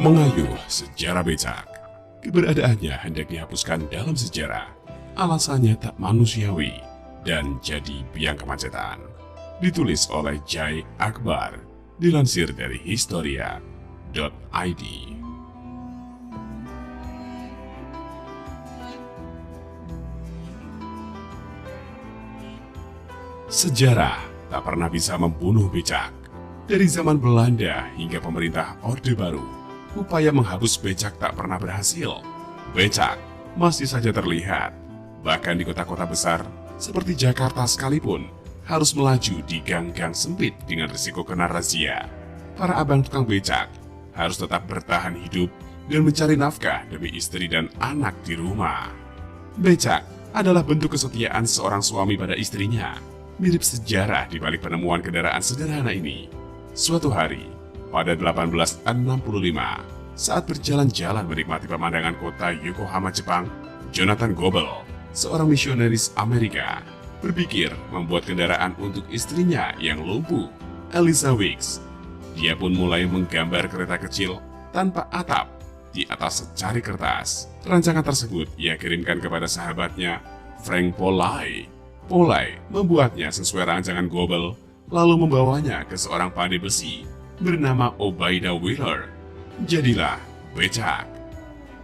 Mengayuh sejarah becak. Keberadaannya hendak dihapuskan dalam sejarah. Alasannya tak manusiawi dan jadi biang kemacetan. Ditulis oleh Jai Akbar, dilansir dari historia.id. Sejarah tak pernah bisa membunuh becak. Dari zaman Belanda hingga pemerintah Orde Baru, upaya menghapus becak tak pernah berhasil. Becak masih saja terlihat, bahkan di kota-kota besar seperti Jakarta sekalipun harus melaju di gang-gang sempit dengan risiko kena razia. Para abang tukang becak harus tetap bertahan hidup dan mencari nafkah demi istri dan anak di rumah. Becak adalah bentuk kesetiaan seorang suami pada istrinya. Mirip sejarah di balik penemuan kendaraan sederhana ini. Suatu hari, pada 1865, saat berjalan-jalan menikmati pemandangan kota Yokohama, Jepang, Jonathan Goebel, seorang misionaris Amerika, berpikir membuat kendaraan untuk istrinya yang lumpuh, Eliza Weeks. Dia pun mulai menggambar kereta kecil tanpa atap di atas secari kertas. Rancangan tersebut ia kirimkan kepada sahabatnya, Frank Polay. Polay membuatnya sesuai rancangan Goebel, lalu membawanya ke seorang pandai besi bernama Obaida Wheeler. Jadilah becak.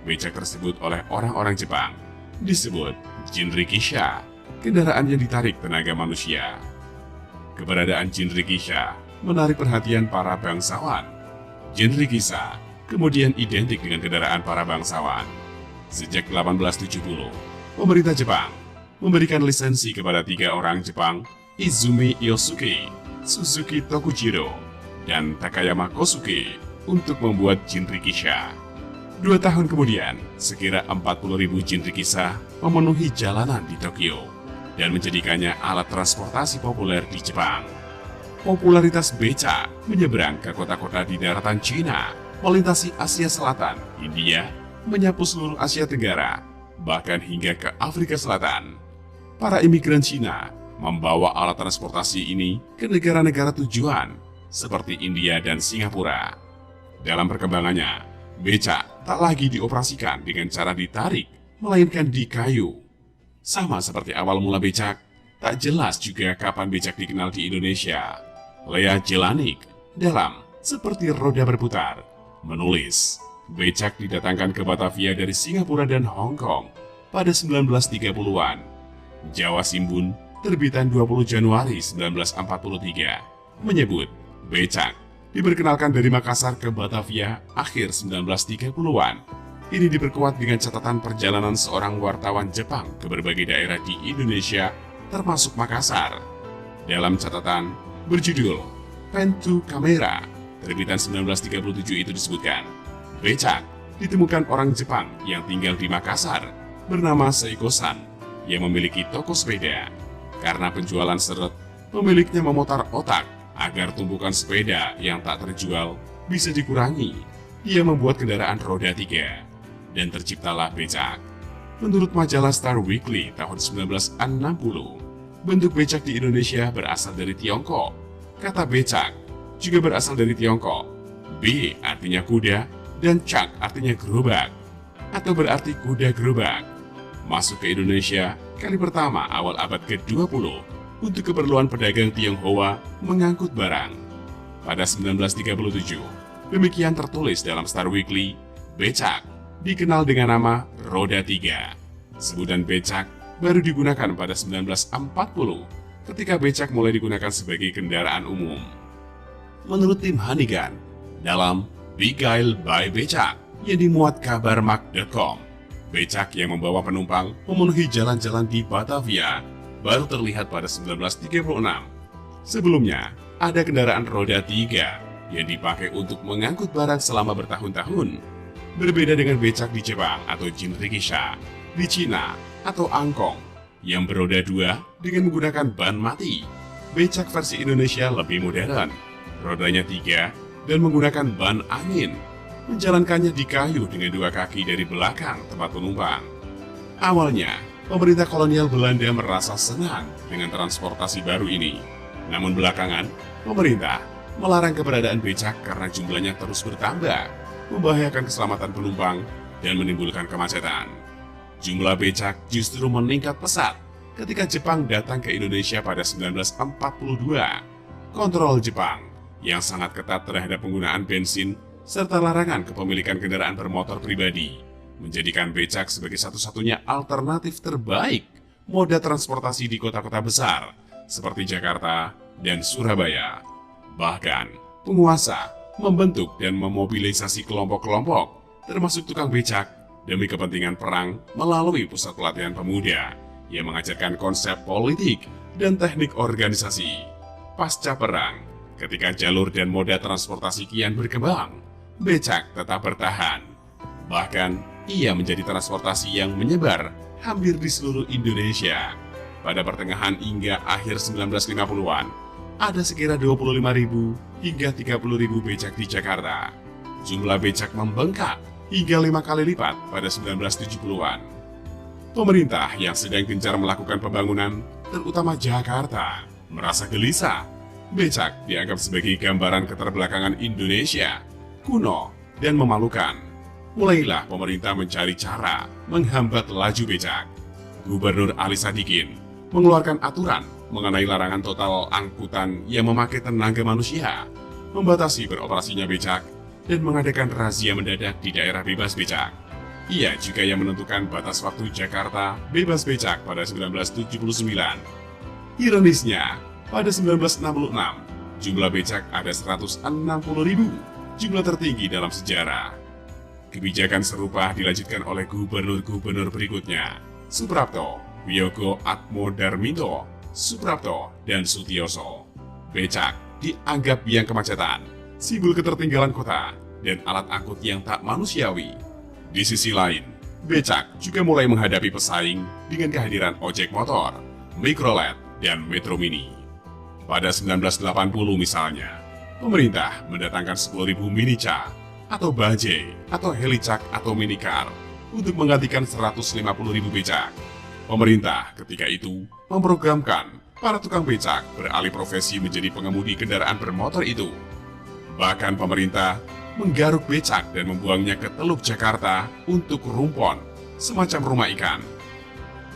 Becak tersebut oleh orang-orang Jepang disebut jinrikisha, kendaraan yang ditarik tenaga manusia. Keberadaan jinrikisha menarik perhatian para bangsawan. Jinrikisha kemudian identik dengan kendaraan para bangsawan. Sejak 1870, pemerintah Jepang memberikan lisensi kepada 3 orang Jepang, Izumi Yosuke, Suzuki Tokujiro, dan Takayama Kosuke untuk membuat jinrikisha. 2 tahun kemudian, sekira 40.000 jinrikisha memenuhi jalanan di Tokyo dan menjadikannya alat transportasi populer di Jepang. Popularitas becak menyeberang ke kota-kota di daratan Cina, melintasi Asia Selatan, India, menyapu seluruh Asia Tenggara, bahkan hingga ke Afrika Selatan. Para imigran Cina membawa alat transportasi ini ke negara-negara tujuan seperti India dan Singapura. Dalam perkembangannya, becak tak lagi dioperasikan dengan cara ditarik, melainkan di kayu. Sama seperti awal mula becak, tak jelas juga kapan becak dikenal di Indonesia. Lea Jelanik dalam Seperti Roda Berputar menulis, becak didatangkan ke Batavia dari Singapura dan Hong Kong pada 1930-an. Jawa Simbun, terbitan 20 Januari 1943, menyebut becak diperkenalkan dari Makassar ke Batavia akhir 1930-an. Ini diperkuat dengan catatan perjalanan seorang wartawan Jepang ke berbagai daerah di Indonesia, termasuk Makassar. Dalam catatan berjudul Pen to Camera, terbitan 1937 itu disebutkan, becak ditemukan orang Jepang yang tinggal di Makassar bernama Seiko-san yang memiliki toko sepeda. Karena penjualan seret, pemiliknya memutar otak agar tumpukan sepeda yang tak terjual bisa dikurangi. Ia membuat kendaraan roda 3 dan terciptalah becak. Menurut majalah Star Weekly tahun 1960, bentuk becak di Indonesia berasal dari Tiongkok. Kata becak juga berasal dari Tiongkok. B artinya kuda dan cak artinya gerobak, atau berarti kuda gerobak. Masuk ke Indonesia kali pertama awal abad ke-20 untuk keperluan pedagang Tionghoa mengangkut barang. Pada 1937, demikian tertulis dalam Star Weekly, becak dikenal dengan nama roda 3. Sebutan becak baru digunakan pada 1940 ketika becak mulai digunakan sebagai kendaraan umum. Menurut tim Hannigan, dalam Beguiled by Becak yang dimuat kabarmark.com, becak yang membawa penumpang memenuhi jalan-jalan di Batavia baru terlihat pada 1936. Sebelumnya, ada kendaraan roda 3 yang dipakai untuk mengangkut barang selama bertahun-tahun. Berbeda dengan becak di Jepang atau jinrikisha, di Cina atau angkong yang beroda 2 dengan menggunakan ban mati. Becak versi Indonesia lebih modern, rodanya 3 dan menggunakan ban angin. Menjalankannya di kayu dengan 2 kaki dari belakang tempat penumpang. Awalnya, pemerintah kolonial Belanda merasa senang dengan transportasi baru ini. Namun belakangan, pemerintah melarang keberadaan becak karena jumlahnya terus bertambah. membahayakan keselamatan penumpang, dan menimbulkan kemacetan. Jumlah becak justru meningkat pesat ketika Jepang datang ke Indonesia pada 1942. Kontrol Jepang yang sangat ketat terhadap penggunaan bensin serta larangan kepemilikan kendaraan bermotor pribadi menjadikan becak sebagai satu-satunya alternatif terbaik moda transportasi di kota-kota besar seperti Jakarta dan Surabaya. Bahkan, penguasa membentuk dan memobilisasi kelompok-kelompok termasuk tukang becak demi kepentingan perang melalui pusat pelatihan pemuda yang mengajarkan konsep politik dan teknik organisasi. Pasca perang, ketika jalur dan moda transportasi kian berkembang, becak tetap bertahan. Bahkan, ia menjadi transportasi yang menyebar hampir di seluruh Indonesia. Pada pertengahan hingga akhir 1950-an, ada sekira 25.000 hingga 30.000 becak di Jakarta. Jumlah becak membengkak hingga 5 kali lipat pada 1970-an. Pemerintah yang sedang gencar melakukan pembangunan, terutama Jakarta, merasa gelisah. Becak dianggap sebagai gambaran keterbelakangan Indonesia, kuno dan memalukan. Mulailah pemerintah mencari cara menghambat laju becak. Gubernur Ali Sadikin mengeluarkan aturan mengenai larangan total angkutan yang memakai tenaga manusia, membatasi beroperasinya becak, dan mengadakan razia mendadak di daerah bebas becak. Ia juga yang menentukan batas waktu Jakarta bebas becak pada 1979. Ironisnya, pada 1966, jumlah becak ada 160.000, jumlah tertinggi dalam sejarah. Kebijakan serupa dilanjutkan oleh gubernur-gubernur berikutnya, Suprapto, Wiyogo Atmodarminto, Suprapto, dan Sutioso. Becak dianggap biang kemacetan, simbol ketertinggalan kota, dan alat angkut yang tak manusiawi. Di sisi lain, becak juga mulai menghadapi pesaing dengan kehadiran ojek motor, mikrolet, dan metro mini. Pada 1980 misalnya, pemerintah mendatangkan 10.000 minicar, atau bajai, atau helicak, atau minicar untuk menggantikan 150.000 becak. Pemerintah ketika itu memprogramkan para tukang becak beralih profesi menjadi pengemudi kendaraan bermotor itu. Bahkan pemerintah menggaruk becak dan membuangnya ke Teluk Jakarta untuk rumpon, semacam rumah ikan.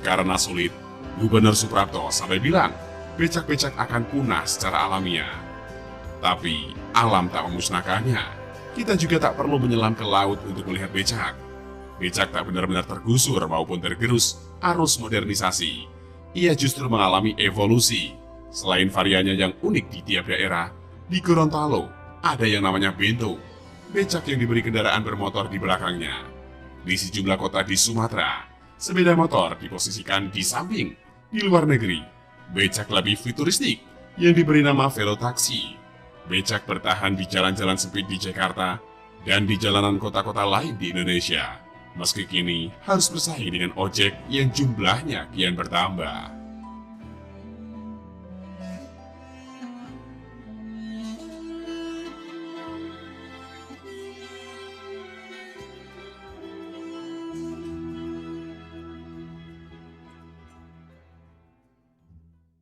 Karena sulit, Gubernur Suprapto sampai bilang becak-becak akan punah secara alamiah. Tapi alam tak memusnahkannya. Kita juga tak perlu menyelam ke laut untuk melihat becak. Becak tak benar-benar tergusur maupun tergerus arus modernisasi. Ia justru mengalami evolusi. Selain variannya yang unik di tiap daerah, di Gorontalo ada yang namanya bento, becak yang diberi kendaraan bermotor di belakangnya. Di sejumlah kota di Sumatera, sepeda motor diposisikan di samping. Di luar negeri, becak lebih futuristik yang diberi nama velotaksi. Becak bertahan di jalan-jalan sempit di Jakarta dan di jalanan kota-kota lain di Indonesia. Meski kini harus bersaing dengan ojek yang jumlahnya kian bertambah.